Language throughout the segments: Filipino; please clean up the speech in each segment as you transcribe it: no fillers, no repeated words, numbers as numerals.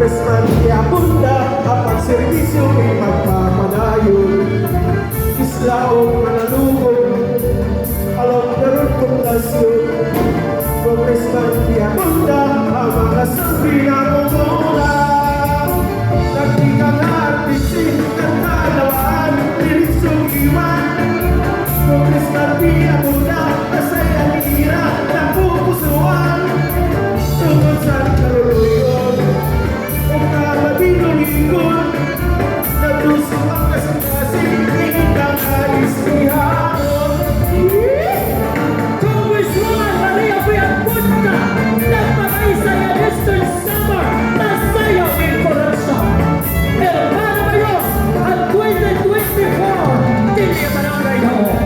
Congressman iabunda ang pagserbisyo ay magpapadayon. Islaong manalugod, alam na rin populasyon. Congressman iabunda ang mga sabi na umuna. Nagtikang artisin at kalawaan, diritsong iwan. Congressman iabunda, kasayang ira ng pupusuan. Tungkol sa karuluyon, kung nakabinulingkod, naglusong ang kasing-kasing, hinggang alis ni Haron. Congresswoman Maria Piapunta, nagpakaisa ya Eastern Summer na sayaw ng korupsyon. Hermano Mayor, ang 2024, Tilia Barangay Hall.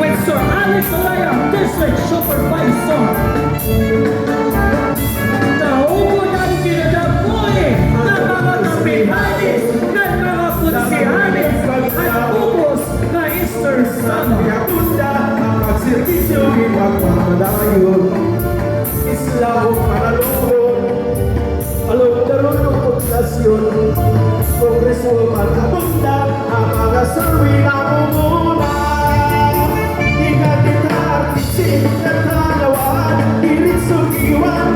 With Sir Alex Olaya, District Supervisor. Naubod ang kinadapoy ng mga kapihanis ng mga kunsihanis at ubos na Eastern Summer. Iabunda ang pagserbisyo ay magpapadayon. Islaong manalugod, alam na rin ang populasyon. Congresswoman abunda ang mga survey na umuna. Hinggang artisin at kalawaan, diritsong iwan.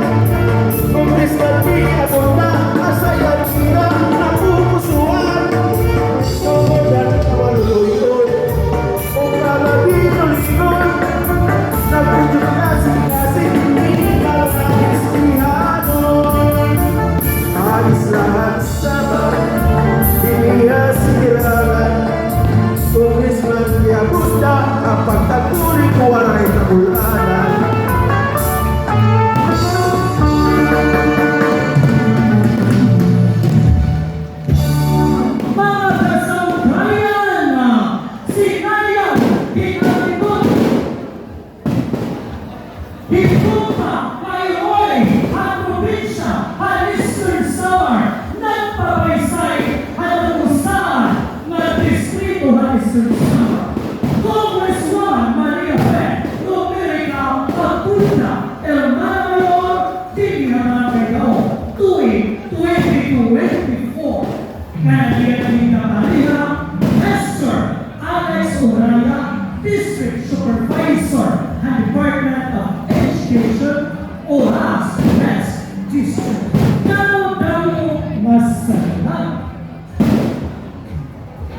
Congressman iabunda, kasayang ira ng pupusuan. Tumudan ang maluluyon, kung nakabinulingkod, nagpudyo na kasing-kasing, hinggang alis ni Hanon. Alis lahat sa siniralan. Congressman iabunda ang pagtatuloy ko walay kabulanan. Mga kasabayan, sinayang hinalibot. Hikupa kayo'y ang probinsya, ang Eastern Summer, nagpapaysay ang usahan ng distrito ng Eastern Summer. Congresswoman Maria P. Lumirica Pagpunta, Hermano Mayor, Tilia Barangay Hall, tuwing 2024. Kaya